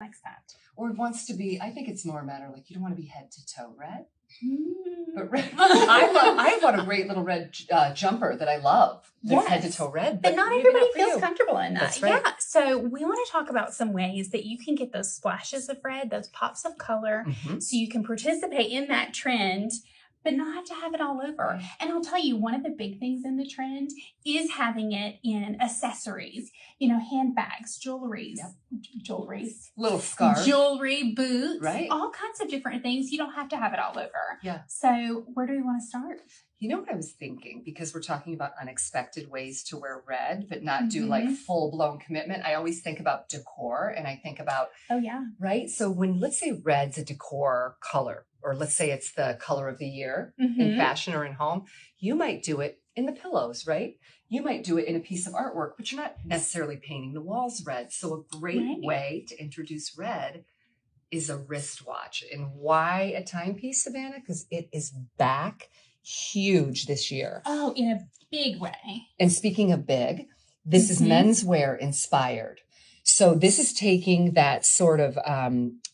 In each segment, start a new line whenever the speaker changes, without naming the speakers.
likes that.
Or wants to be, I think it's more a matter like you don't want to be head to toe red. But
But
I want a great little red jumper that I love. That's head to toe red.
But not
maybe
everybody
for
feels
you.
comfortable in that.
That's right.
Yeah. So we want to talk about some ways that you can get those splashes of red, those pops of color, so you can participate in that trend, but not have to have it all over. And I'll tell you, one of the big things in the trend is having it in accessories, handbags, jewelries,
Little scarf.
jewelry, boots,
Right.
all kinds of different things. You don't have to have it all over.
Yeah.
So where do we want to start?
You know what I was thinking? Because we're talking about unexpected ways to wear red, but not do like full-blown commitment. I always think about decor, and I think about, right? So when, let's say red's a decor color, or let's say it's the color of the year in fashion or in home, you might do it in the pillows, right? You might do it in a piece of artwork, but you're not necessarily painting the walls red. So a great way to introduce red is a wristwatch. And why a timepiece, Savannah? Because it is back huge this year.
Oh, in a big way.
And speaking of big, this is menswear inspired. So this is taking that sort of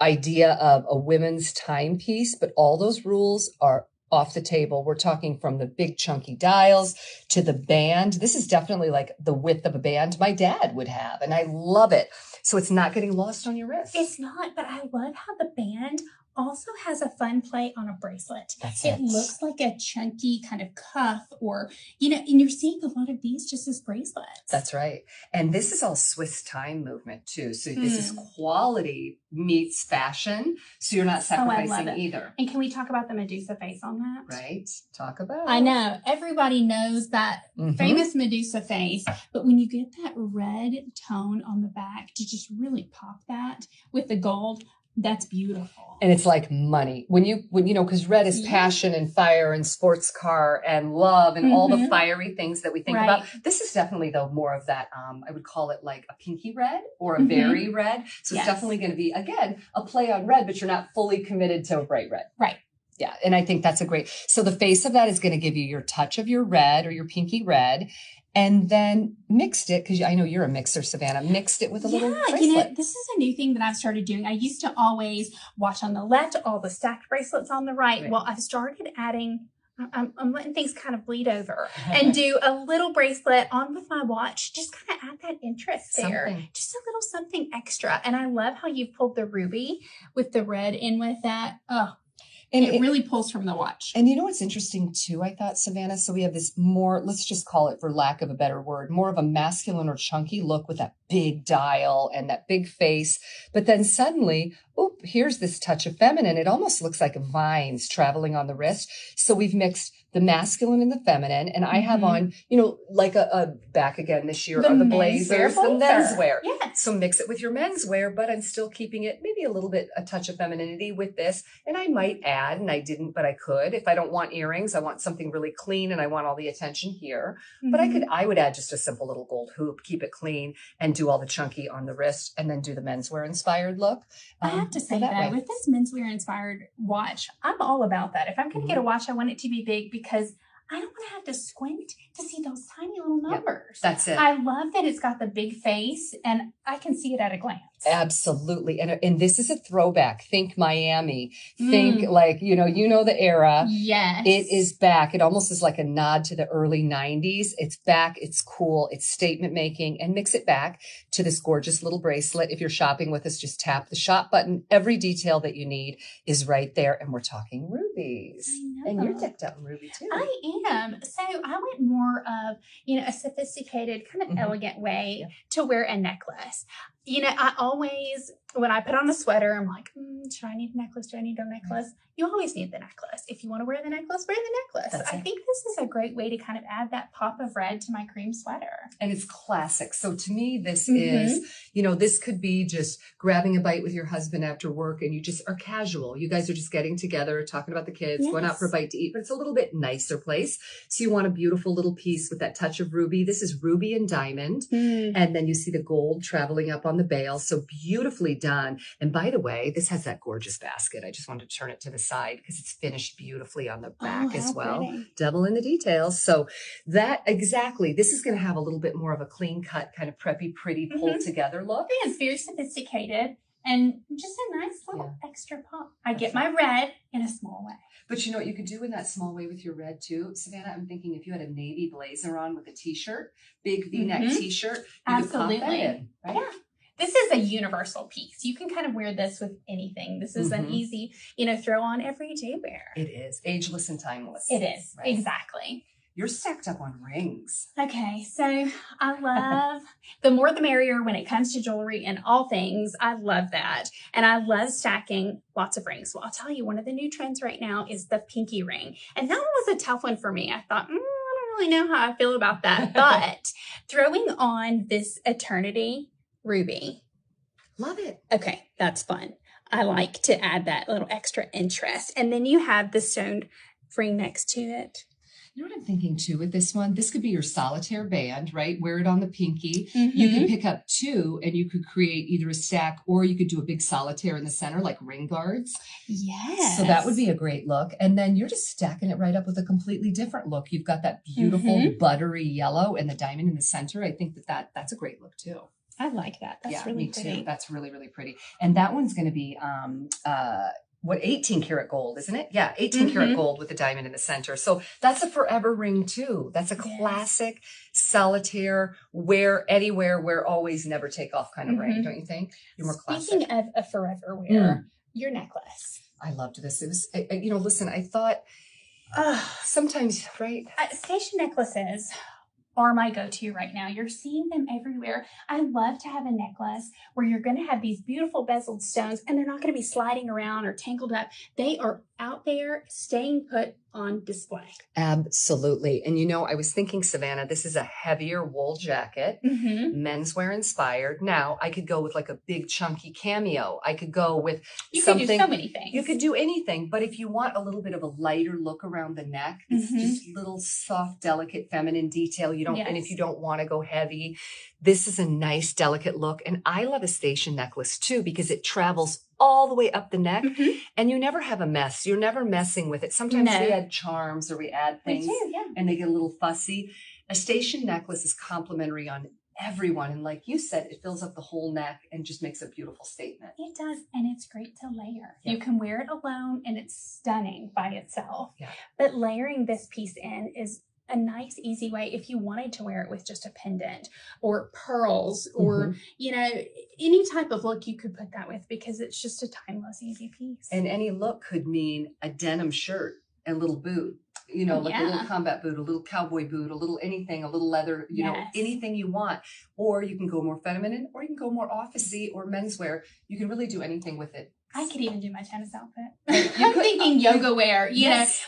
idea of a women's timepiece, but all those rules are off the table. We're talking from the big chunky dials to the band. This is definitely like the width of a band my dad would have, and I love it. So it's not getting lost on your wrist.
It's not, but I love how the band also has a fun play on a bracelet.
That's
it looks like a chunky kind of cuff, or, and you're seeing a lot of these just as bracelets.
That's right. And this is all Swiss time movement too. So this is quality meets fashion. So you're not sacrificing either.
And can we talk about the Medusa face on that?
Right. Talk about
I know. Everybody knows that famous Medusa face, but when you get that red tone on the back to just really pop that with the gold, that's beautiful.
And it's like money. When because red is passion and fire and sports car and love and all the fiery things that we think about. This is definitely, though, more of that, I would call it like a pinky red or a berry red. So it's definitely going to be, again, a play on red, but you're not fully committed to a bright red.
Right.
Yeah. And I think that's a great, so the face of that is going to give you your touch of your red or your pinky red. And then mixed it, because I know you're a mixer, Savannah, mixed it with a little bracelet.
This is a new thing that I've started doing. I used to always watch on the left, all the stacked bracelets on the right. Well, I've started adding, I'm letting things kind of bleed over and do a little bracelet on with my watch. Just kind of add that interest there. Just a little something extra. And I love how you've pulled the ruby with the red in with that. Oh, and it really pulls from the watch.
And you know what's interesting too, I thought, Savannah? So we have this more, let's just call it, for lack of a better word, more of a masculine or chunky look with that big dial and that big face. But then suddenly, here's this touch of feminine. It almost looks like vines traveling on the wrist. So we've mixed the masculine and the feminine. And I have on, like a back again this year are the blazers, the menswear.
Yes.
So mix it with your menswear, but I'm still keeping it maybe a little bit, a touch of femininity with this. And I might add, and I didn't, but I could, if I don't want earrings, I want something really clean and I want all the attention here. But I would add just a simple little gold hoop, keep it clean, and do all the chunky on the wrist, and then do the menswear inspired look.
I have to say that with this menswear inspired watch, I'm all about that. If I'm going to get a watch, I want it to be big because I don't want to have to squint to see those tiny little numbers.
That's it.
I love that it's got the big face and I can see it at a glance.
Absolutely. And this is a throwback. Think Miami. Think like, you know the era.
Yes.
It is back. It almost is like a nod to the early 90s. It's back. It's cool. It's statement making, and mix it back to this gorgeous little bracelet. If you're shopping with us, just tap the shop button. Every detail that you need is right there. And we're talking rubies.
I know.
And you're decked out in ruby too.
I am. So I went more of, a sophisticated, kind of elegant way to wear a necklace. I always, when I put on a sweater, I'm like, should I need a necklace? Do I need a necklace? You always need the necklace. If you want to wear the necklace, wear the necklace. I think this is a great way to kind of add that pop of red to my cream sweater.
And it's classic. So to me, this is, this could be just grabbing a bite with your husband after work and you just are casual. You guys are just getting together, talking about the kids, going out for a bite to eat, but it's a little bit nicer place. So you want a beautiful little piece with that touch of ruby. This is ruby and diamond. And then you see the gold traveling up on the bail. So beautifully done. And by the way, this has that gorgeous basket. I just wanted to turn it to the side because it's finished beautifully on the back as well. Pretty. Devil in the details. So that exactly, this is going to have a little bit more of a clean cut, kind of preppy, pretty, pulled together look.
Yeah, it's very sophisticated. And just a nice little extra pop. I get my red in a small way.
But you know what you could do in that small way with your red too, Savannah? I'm thinking if you had a navy blazer on with a t-shirt, big V-neck t-shirt, you could pop that in, right?
Yeah. This is a universal piece. You can kind of wear this with anything. This is an easy, throw on everyday wear.
It is. Ageless and timeless.
It is. Right? Exactly.
You're stacked up on rings.
Okay, so I love, the more the merrier when it comes to jewelry and all things. I love that. And I love stacking lots of rings. Well, I'll tell you, one of the new trends right now is the pinky ring. And that one was a tough one for me. I thought, I don't really know how I feel about that. But throwing on this Eternity ruby.
Love it.
Okay, that's fun. I like to add that little extra interest. And then you have the stone ring next to it.
You know what I'm thinking too with this one? This could be your solitaire band, right? Wear it on the pinky. You could pick up two and you could create either a stack or you could do a big solitaire in the center like ring guards.
Yes.
So that would be a great look. And then you're just stacking it right up with a completely different look. You've got that beautiful buttery yellow and the diamond in the center. I think that's a great look too.
I like that. That's really
me
pretty.
Too. That's really, really pretty. And that one's going to be 18 karat gold, isn't it? Yeah, 18 karat gold with the diamond in the center. So that's a forever ring too. That's a classic solitaire, wear anywhere, wear always, never take off kind of ring, don't you think? You're more classic.
Speaking of a forever wear, your necklace.
I loved this. It was, listen, I thought sometimes, right?
Station necklaces are my go-to right now. You're seeing them everywhere. I love to have a necklace where you're going to have these beautiful bezeled stones and they're not going to be sliding around or tangled up. They are out there staying put on display.
Absolutely. And I was thinking, Savannah, this is a heavier wool jacket, menswear inspired. Now I could go with like a big chunky cameo. I could go with something.
You could do so many things.
You could do anything, but if you want a little bit of a lighter look around the neck, it's just little soft, delicate, feminine detail. And if you don't want to go heavy, this is a nice, delicate look. And I love a station necklace too, because it travels all the way up the neck and you never have a mess. You're never messing with it. Sometimes we add charms or we add things and they get a little fussy. A station necklace is complimentary on everyone. And like you said, it fills up the whole neck and just makes a beautiful statement.
It does. And it's great to layer. You can wear it alone and it's stunning by itself. But layering this piece in is a nice, easy way if you wanted to wear it with just a pendant or pearls or, any type of look you could put that with because it's just a timeless, easy piece.
And any look could mean a denim shirt, a little boot, like a little combat boot, a little cowboy boot, a little anything, a little leather, anything you want. Or you can go more feminine or you can go more officey or menswear. You can really do anything with it.
I could even do my tennis outfit. I'm thinking yoga wear,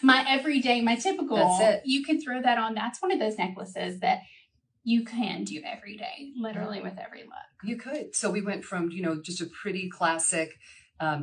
my everyday, my typical.
That's it.
You could throw that on. That's one of those necklaces that you can do every day, literally with every look.
You could. So we went from, just a pretty classic,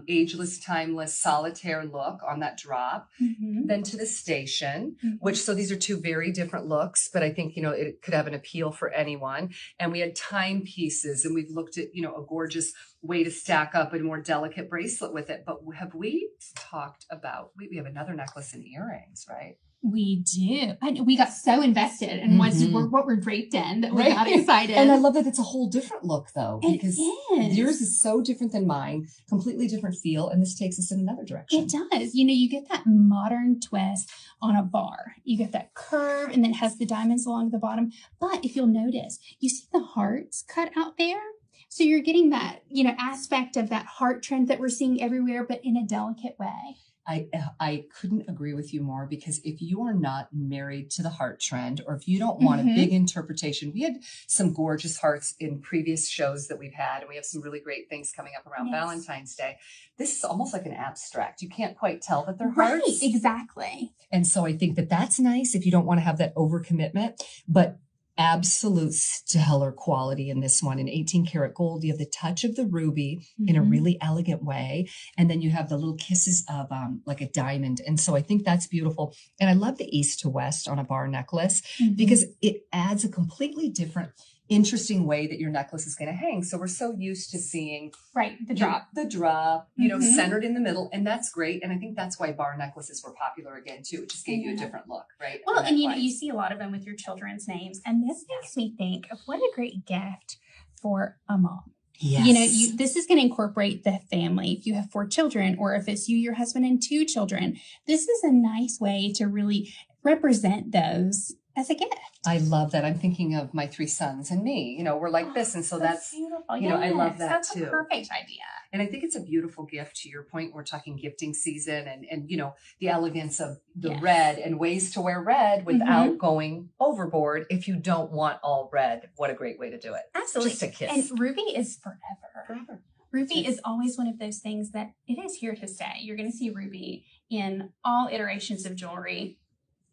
ageless, timeless, solitaire look on that drop, then to the station, so these are two very different looks, but I think, it could have an appeal for anyone. And we had timepieces and we've looked at, a gorgeous way to stack up a more delicate bracelet with it. But have we talked about, we have another necklace and earrings, right?
We do. And we got so invested in what we're draped in that we got excited.
And I love that it's a whole different look though, because yours is so different than mine, completely different feel. And this takes us in another direction.
It does. You get that modern twist on a bar. You get that curve and then it has the diamonds along the bottom. But if you'll notice, you see the hearts cut out there. So you're getting that, aspect of that heart trend that we're seeing everywhere, but in a delicate way.
I couldn't agree with you more because if you are not married to the heart trend or if you don't want a big interpretation, we had some gorgeous hearts in previous shows that we've had and we have some really great things coming up around Valentine's Day. This is almost like an abstract. You can't quite tell that they're hearts.
Right, exactly.
And so I think that that's nice if you don't want to have that overcommitment, but absolute stellar quality in this one. In 18 karat gold, you have the touch of the ruby in a really elegant way. And then you have the little kisses of like a diamond. And so I think that's beautiful. And I love the east to west on a bar necklace because it adds a completely different, interesting way that your necklace is going to hang. So we're so used to seeing
the drop,
centered in the middle. And that's great. And I think that's why bar necklaces were popular again too. It just gave you a different look, right?
Well, and you see a lot of them with your children's names. And this makes me think of what a great gift for a mom.
Yes.
This is going to incorporate the family. If you have 4 children, or if it's you, your husband, and 2 children, this is a nice way to really represent those as a gift.
I love that. I'm thinking of my 3 sons and me. We're like this. And so that's
beautiful.
I love that
that's
too.
That's a perfect idea.
And I think it's a beautiful gift. To your point, we're talking gifting season and the elegance of the red and ways to wear red without going overboard. If you don't want all red, what a great way to do it.
Absolutely.
Just a kiss.
And Ruby is forever. Ruby is always one of those things that it is here to stay. You're going to see Ruby in all iterations of jewelry.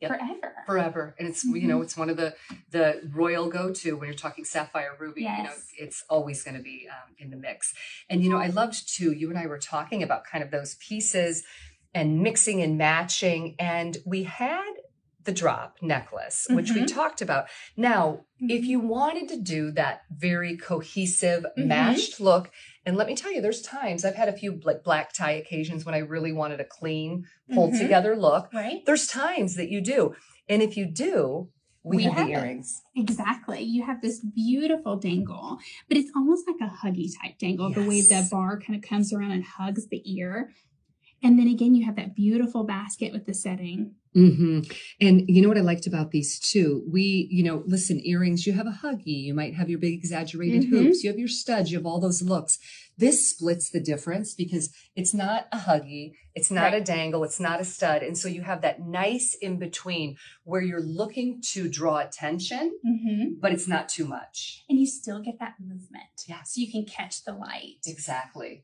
Yep.
Forever. And it's, it's one of the royal go-to when you're talking sapphire ruby,
yes.
It's always going to be in the mix. And, I loved too, you and I were talking about kind of those pieces and mixing and matching. And we had the drop necklace, which we talked about. Now, if you wanted to do that very cohesive, matched look, and let me tell you, there's times I've had a few black tie occasions when I really wanted a clean, pulled together look.
Right.
There's times that you do. And if you do, we have the earrings.
Exactly. You have this beautiful dangle, but it's almost like a huggy type dangle, the way the bar kind of comes around and hugs the ear. And then again, you have that beautiful basket with the setting.
And you know what I liked about these too? Listen, earrings, you have a huggy, you might have your big exaggerated hoops, you have your studs, you have all those looks. This splits the difference because it's not a huggy, it's not a dangle, it's not a stud. And so you have that nice in between where you're looking to draw attention, but it's not too much.
And you still get that movement.
Yeah.
So you can catch the light.
Exactly.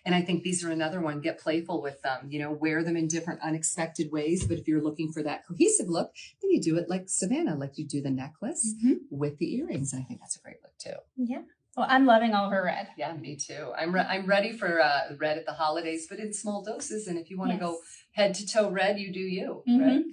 And I think these are another one. Get playful with them, wear them in different unexpected ways. But if you're looking for that cohesive look, then you do it like Savannah, like you do the necklace with the earrings. And I think that's a great look too.
Yeah. Well, I'm loving all of her red.
Yeah, me too. I'm ready for red at the holidays, but in small doses. And if you want to go head to toe red, you do you. Right?